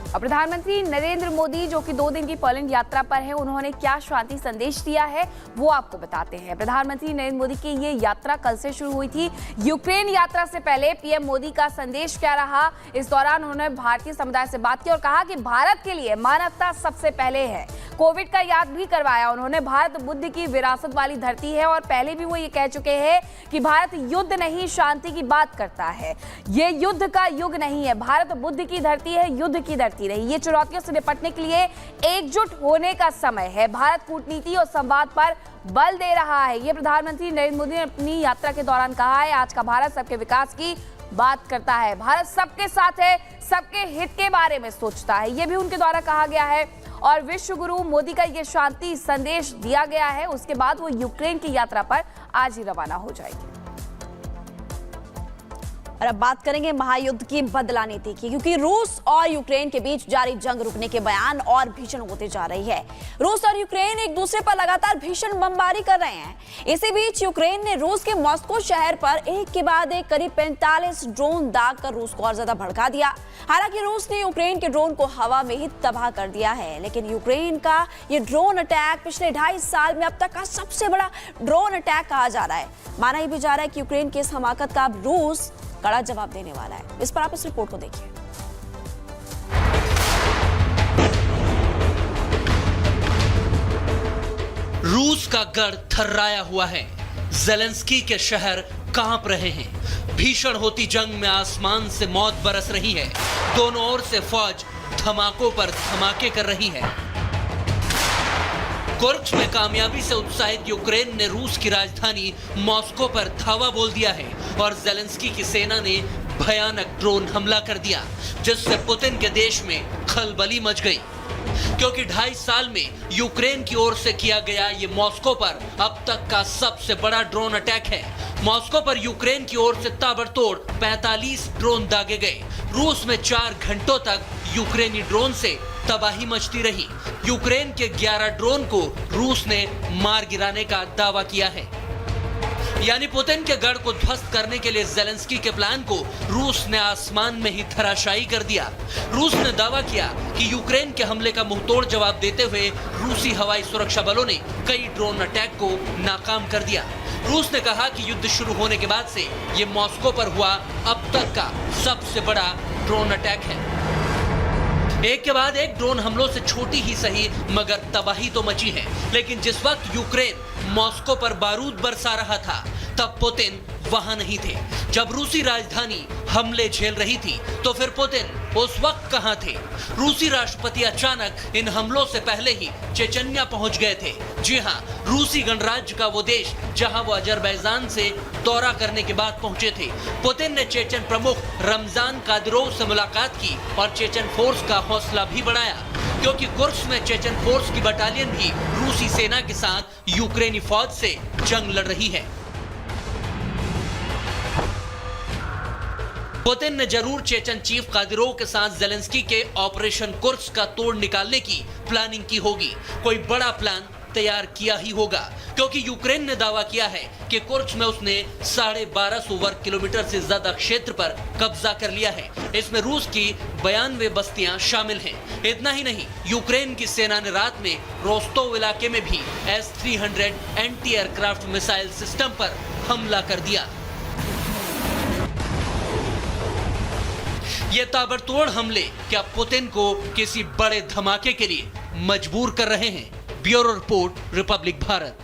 और प्रधानमंत्री नरेंद्र मोदी जो कि 2 दिन की पोलैंड यात्रा पर हैं, उन्होंने क्या शांति संदेश दिया है वो आपको बताते हैं। प्रधानमंत्री नरेंद्र मोदी की ये यात्रा कल से शुरू हुई थी। यूक्रेन यात्रा से पहले पीएम मोदी का संदेश क्या रहा, इस दौरान उन्होंने भारतीय समुदाय से बात की और कहा कि भारत के लिए मानवता सबसे पहले है। कोविड का याद भी करवाया उन्होंने। भारत बुद्ध की विरासत वाली धरती है और पहले भी वो ये कह चुके हैं कि भारत युद्ध नहीं शांति की बात करता है। ये युद्ध का युग नहीं है, भारत बुद्ध की धरती है, युद्ध की धरती नहीं। ये चुनौतियों से निपटने के लिए एकजुट होने का समय है। भारत कूटनीति और संवाद पर बल दे रहा है। ये प्रधानमंत्री नरेंद्र मोदी ने अपनी यात्रा के दौरान कहा है। आज का भारत सबके विकास की बात करता है, भारत सबके साथ है, सबके हित के बारे में सोचता है, ये भी उनके द्वारा कहा गया है। और विश्व गुरु मोदी का ये शांति संदेश दिया गया है। उसके बाद वो यूक्रेन की यात्रा पर आज ही रवाना हो जाएगी। और अब बात करेंगे महायुद्ध की बदला नीति की, क्योंकि रूस और यूक्रेन के बीच जारी जंग रुकने के बयान और भीषण होते जा रही है। रूस और यूक्रेन एक दूसरे पर लगातार भीषण बमबारी कर रहे हैं। इसी बीच यूक्रेन ने रूस के मॉस्को शहर पर एक के बाद एक करीब 45 ड्रोन दागकर रूस को और ज्यादा भड़का दिया। हालांकि रूस ने यूक्रेन के ड्रोन को हवा में ही तबाह कर दिया है, लेकिन यूक्रेन का ये ड्रोन अटैक पिछले 2.5 साल में अब तक का सबसे बड़ा ड्रोन अटैक कहा जा रहा है। माना ही भी जा रहा है कि यूक्रेन की इस हमाकत का अब रूस कड़ा जवाब देने वाला है। इस पर आप इस रिपोर्ट को देखिए। रूस का गढ़ थर्राया हुआ है। ज़ेलेंस्की के शहर कांप रहे हैं। भीषण होती जंग में आसमान से मौत बरस रही है। दोनों ओर से फौज धमाकों पर धमाके कर रही है। कुर्स्क में कामयाबी से उत्साहित यूक्रेन ने रूस की राजधानी मॉस्को पर धावा बोल दिया है और ज़ेलेंस्की की सेना ने भयानक ड्रोन हमला कर दिया, जिससे पुतिन के देश में खलबली मच गई। क्योंकि 2.5 साल में यूक्रेन की ओर से किया गया ये मॉस्को पर अब तक का सबसे बड़ा ड्रोन अटैक है। मॉस्को पर यूक्रेन की ओर से ताबड़तोड़ 45 ड्रोन दागे गए। रूस में 4 घंटों तक यूक्रेनी ड्रोन से तबाही मचती रही। यूक्रेन के 11 ड्रोन को रूस ने मार गिराने का दावा किया है। यानी पुतिन के गढ़ को ध्वस्त करने के लिए ज़ेलेंस्की के प्लान को रूस ने आसमान में ही धराशायी कर दिया। रूस ने दावा किया कि यूक्रेन के हमले का मुंहतोड़ जवाब देते हुए रूसी हवाई सुरक्षा बलों ने कई ड्रोन अटैक को नाकाम कर दिया। रूस ने कहा कि युद्ध शुरू होने के बाद से ये मॉस्को पर हुआ अब तक का सबसे बड़ा ड्रोन अटैक है। एक के बाद एक ड्रोन हमलों से छोटी ही सही मगर तबाही तो मची है। लेकिन जिस वक्त यूक्रेन मॉस्को पर बारूद बरसा रहा था, तब पुतिन वहां नहीं थे। जब रूसी राजधानी हमले झेल रही थी, तो फिर पुतिन उस वक्त कहां थे? रूसी राष्ट्रपति अचानक इन हमलों से पहले ही चेचन्या पहुंच गए थे। जी हां, रूसी गणराज्य का वो देश जहां वो अजरबैजान से दौरा करने के बाद पहुंचे थे। पुतिन ने चेचन प्रमुख रमजान कादिरोव से मुलाकात की और चेचन फोर्स का हौसला भी बढ़ाया, क्योंकि कुर्स्क में चेचन फोर्स की बटालियन भी रूसी सेना के साथ यूक्रेनी फौज से जंग लड़ रही है। पुतिन ने जरूर चेचन चीफ कादिरोव के साथ ज़ेलेंस्की के ऑपरेशन कुर्स्क का तोड़ निकालने की प्लानिंग की होगी। कोई बड़ा प्लान तैयार किया ही होगा, क्योंकि यूक्रेन ने दावा किया है कि कुर्स्क में उसने 1250 वर्ग किलोमीटर से ज्यादा क्षेत्र पर कब्जा कर लिया है। इसमें रूस की 92 बस्तियां शामिल हैं। इतना ही नहीं, यूक्रेन की सेना ने रात में रोस्तोव इलाके में भी S-300 anti aircraft missile system पर हमला कर दिया। ये ताबड़तोड़ हमले क्या पुतिन को किसी बड़े धमाके के लिए मजबूर कर रहे हैं? Bureau report, Republic Bharat.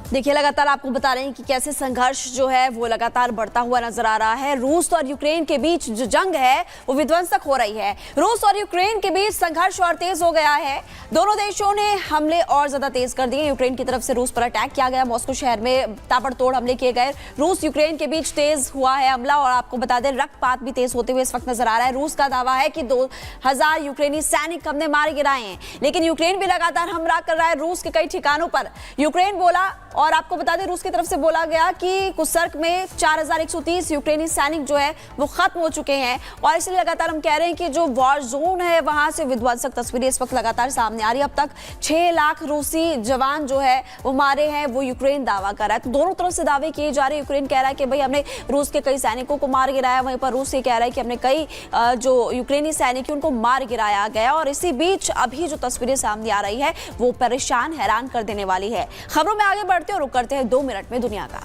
देखिए, लगातार आपको बता रहे हैं कि कैसे संघर्ष जो है वो लगातार बढ़ता हुआ नजर आ रहा है। रूस और यूक्रेन के बीच जो जंग है वो विध्वंसक हो रही है। रूस और यूक्रेन के बीच संघर्ष और तेज हो गया है। दोनों देशों ने हमले और ज्यादा तेज कर दिए। यूक्रेन की तरफ से रूस पर अटैक किया गया, मॉस्को शहर में ताबड़तोड़ हमले किए गए। रूस यूक्रेन के बीच तेज हुआ है हमला और आपको बता दें रक्तपात भी तेज होते हुए इस वक्त नजर आ रहा है। रूस का दावा है कि 2000 यूक्रेनी सैनिक हमने मारे गिराए हैं, लेकिन यूक्रेन भी लगातार हमला कर रहा है रूस के कई ठिकानों पर। यूक्रेन बोला और आपको बता दें रूस की तरफ से बोला गया कि कुर्स्क में 4130 यूक्रेनी सैनिक जो है वो खत्म हो चुके हैं और इसलिए लगातार हम कह रहे हैं कि जो वॉर जोन है वहां से विध्वंसक तस्वीरें इस वक्त लगातार सामने आ रही है। अब तक 6 लाख रूसी जवान जो है वो मारे हैं, वो यूक्रेन दावा कर रहा है। तो दोनों तरफ से दावे किए जा रहे हैं। यूक्रेन कह रहा है कि भाई हमने रूस के कई सैनिकों को मार गिराया, वहीं पर रूस ये कह रहा है कि हमने कई जो यूक्रेनी सैनिक उनको मार गिराया गया। और इसी बीच अभी जो तस्वीरें सामने आ रही है वो परेशान हैरान कर देने वाली है। खबरों में आगे बढ़ते और रुक करते हैं 2 मिनट में दुनिया का।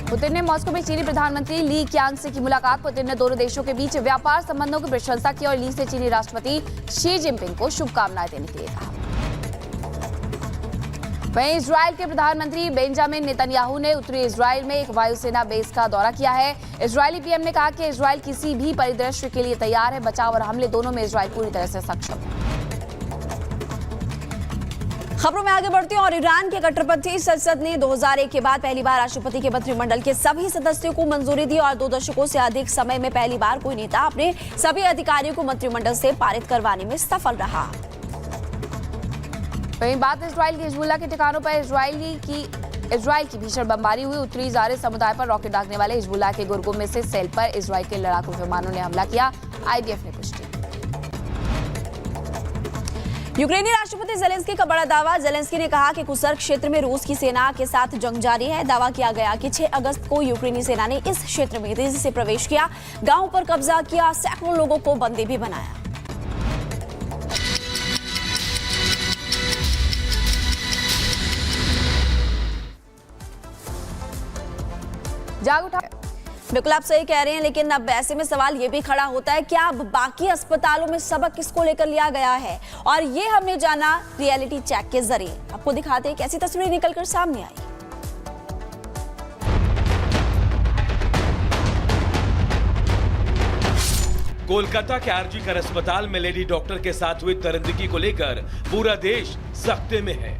पुतिन ने मॉस्को में चीनी प्रधानमंत्री ली क्यांग से की मुलाकात। पुतिन ने दोनों देशों के बीच व्यापार संबंधों की प्रशंसा की और ली से चीनी राष्ट्रपति शी जिनपिंग को शुभकामनाएं देने के लिए कहा। वहीं इजराइल के प्रधानमंत्री बेंजामिन नेतन्याहू ने उत्तरी इजराइल में एक वायुसेना बेस का दौरा किया है। इजरायली पीएम ने कहा कि इजराइल किसी भी परिदृश्य के लिए तैयार है। बचाव और हमले दोनों में इजराइल पूरी तरह से सक्षम है। खबरों में आगे बढ़ते हैं और ईरान के कट्टरपंथी संसद ने 2001 के बाद पहली बार राष्ट्रपति के मंत्रिमंडल के सभी सदस्यों को मंजूरी दी और 2 दशकों से अधिक समय में पहली बार कोई नेता अपने सभी अधिकारियों को मंत्रिमंडल से पारित करवाने में सफल रहा। वहीं बात इजराइल के हिजबुल्लाह के ठिकानों पर इजराइल की भीषण बमबारी हुई। उत्तरी इजराइल समुदाय पर रॉकेट दागने वाले हिजबुल्लाह के गुर्गुम में से सेल पर इजराइल के लड़ाकू विमानों ने हमला किया। आईडीएफ ने पुष्टि। यूक्रेनी राष्ट्रपति जेलेंस्की का बड़ा दावा। जेलेंस्की ने कहा कि कुर्स्क क्षेत्र में रूस की सेना के साथ जंग जारी है। दावा किया गया कि 6 अगस्त को यूक्रेनी सेना ने इस क्षेत्र में तेजी से प्रवेश किया, गांव पर कब्जा किया, सैकड़ों लोगों को बंदी भी बनाया। जाग उठा। बिल्कुल आप सही कह रहे हैं, लेकिन अब ऐसे में सवाल ये भी खड़ा होता है क्या अब बाकी अस्पतालों में सबक किसको लेकर लिया गया है? और ये हमने जाना रियलिटी चेक के जरिए। आपको दिखाते हैं कैसी तस्वीरें निकलकर सामने आई। कोलकाता के आरजी कर अस्पताल में लेडी डॉक्टर के साथ हुई दरिंदगी को लेकर पूरा देश सख्ते में है।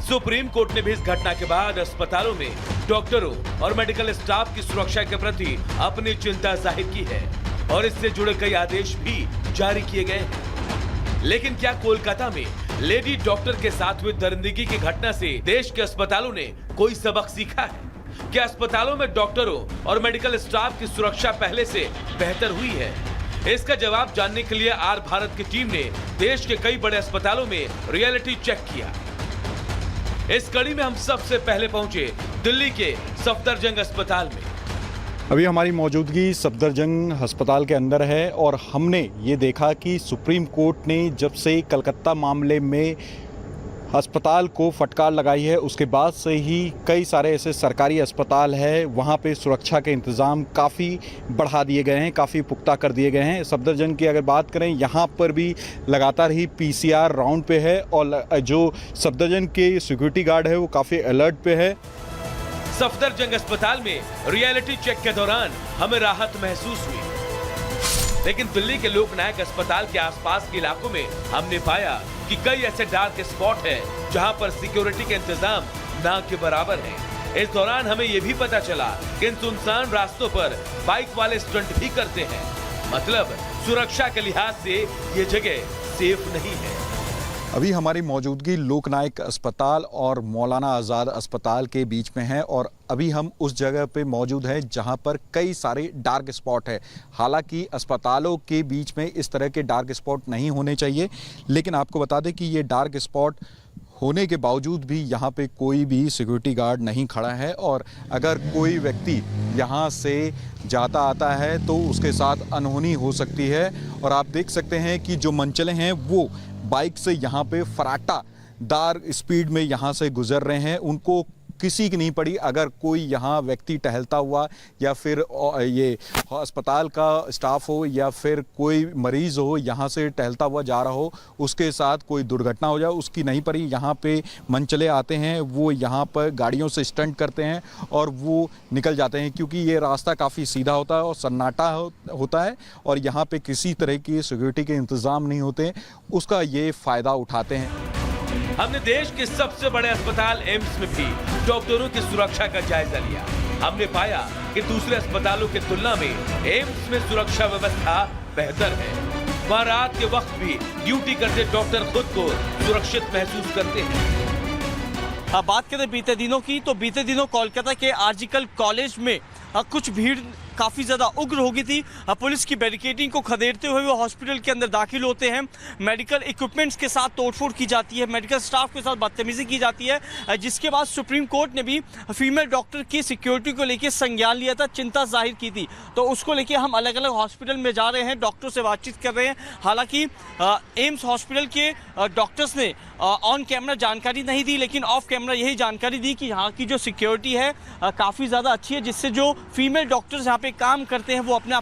सुप्रीम कोर्ट ने भी इस घटना के बाद अस्पतालों में डॉक्टरों और मेडिकल स्टाफ की सुरक्षा के प्रति अपनी चिंता जाहिर की है और इससे जुड़े कई आदेश भी जारी किए गए हैं। लेकिन क्या कोलकाता में लेडी डॉक्टर के साथ हुई दरिंदगी की घटना से देश के अस्पतालों ने कोई सबक सीखा है? क्या अस्पतालों में डॉक्टरों और मेडिकल स्टाफ की सुरक्षा पहले से बेहतर हुई है? इसका जवाब जानने के लिए आर भारत की टीम ने देश के कई बड़े अस्पतालों में रियलिटी चेक किया। इस कड़ी में हम सबसे पहले पहुंचे दिल्ली के सफदरजंग अस्पताल में। अभी हमारी मौजूदगी सफदरजंग अस्पताल के अंदर है और हमने ये देखा कि सुप्रीम कोर्ट ने जब से कलकत्ता मामले में अस्पताल को फटकार लगाई है उसके बाद से ही कई सारे ऐसे सरकारी अस्पताल है वहाँ पे सुरक्षा के इंतज़ाम काफ़ी बढ़ा दिए गए हैं, काफ़ी पुख्ता कर दिए गए हैं। सफदरजंग की अगर बात करें यहाँ पर भी लगातार ही पीसीआर राउंड पे है और जो सफदरजंग के सिक्योरिटी गार्ड है वो काफ़ी अलर्ट पे है। सफदरजंग अस्पताल में रियलिटी चेक के दौरान हमें राहत महसूस हुई, लेकिन दिल्ली के लोकनायक अस्पताल के आसपास के इलाकों में हमने पाया कि कई ऐसे डार्क स्पॉट हैं जहां पर सिक्योरिटी के इंतजाम ना के बराबर हैं। इस दौरान हमें यह भी पता चला कि इन सुनसान रास्तों पर बाइक वाले स्टंट भी करते हैं, मतलब सुरक्षा के लिहाज से ये जगह सेफ नहीं है। अभी हमारी मौजूदगी लोकनायक अस्पताल और मौलाना आज़ाद अस्पताल के बीच में है और अभी हम उस जगह पे मौजूद हैं जहां पर कई सारे डार्क स्पॉट है। हालांकि अस्पतालों के बीच में इस तरह के डार्क स्पॉट नहीं होने चाहिए, लेकिन आपको बता दें कि ये डार्क स्पॉट होने के बावजूद भी यहाँ पे कोई भी सिक्योरिटी गार्ड नहीं खड़ा है और अगर कोई व्यक्ति यहाँ से जाता आता है तो उसके साथ अनहोनी हो सकती है। और आप देख सकते हैं कि जो मंचले हैं वो बाइक से यहाँ पे फराटादार स्पीड में यहाँ से गुजर रहे हैं, उनको किसी की नहीं पड़ी। अगर कोई यहाँ व्यक्ति टहलता हुआ या फिर ये अस्पताल का स्टाफ हो या फिर कोई मरीज़ हो यहाँ से टहलता हुआ जा रहा हो, उसके साथ कोई दुर्घटना हो जाए, उसकी नहीं पड़ी। यहाँ पे मंचले आते हैं, वो यहाँ पर गाड़ियों से स्टंट करते हैं और वो निकल जाते हैं, क्योंकि ये रास्ता काफ़ी सीधा होता है और सन्नाटा होता है और यहाँ पे किसी तरह की सिक्योरिटी के इंतज़ाम नहीं होते, उसका ये फ़ायदा उठाते हैं। हमने देश के सबसे बड़े अस्पताल एम्स में भी डॉक्टरों की सुरक्षा का जायजा लिया। हमने पाया कि दूसरे अस्पतालों की तुलना में एम्स में सुरक्षा व्यवस्था बेहतर है। वहाँ रात के वक्त भी ड्यूटी करते डॉक्टर खुद को सुरक्षित महसूस करते हैं। बात करें बीते दिनों की, तो बीते दिनों कोलकाता के आरजीएल कॉलेज में कुछ भीड़ काफ़ी ज़्यादा उग्र हो गई थी। पुलिस की बैरिकेडिंग को खदेड़ते हुए वो हॉस्पिटल के अंदर दाखिल होते हैं। मेडिकल इक्विपमेंट्स के साथ तोड़फोड़ की जाती है, मेडिकल स्टाफ के साथ बदतमीजी की जाती है, जिसके बाद सुप्रीम कोर्ट ने भी फीमेल डॉक्टर की सिक्योरिटी को लेकर संज्ञान लिया था, चिंता जाहिर की थी। तो उसको लेकर हम अलग अलग हॉस्पिटल में जा रहे हैं, डॉक्टरों से बातचीत कर रहे हैं। हालांकि एम्स हॉस्पिटल के डॉक्टर्स ने ऑन कैमरा जानकारी नहीं दी, लेकिन ऑफ कैमरा यही जानकारी दी कि यहाँ की जो सिक्योरिटी है काफ़ी ज़्यादा अच्छी है, जिससे जो फीमेल डॉक्टर्स यहाँ पे काम करते हैं वो अपने आप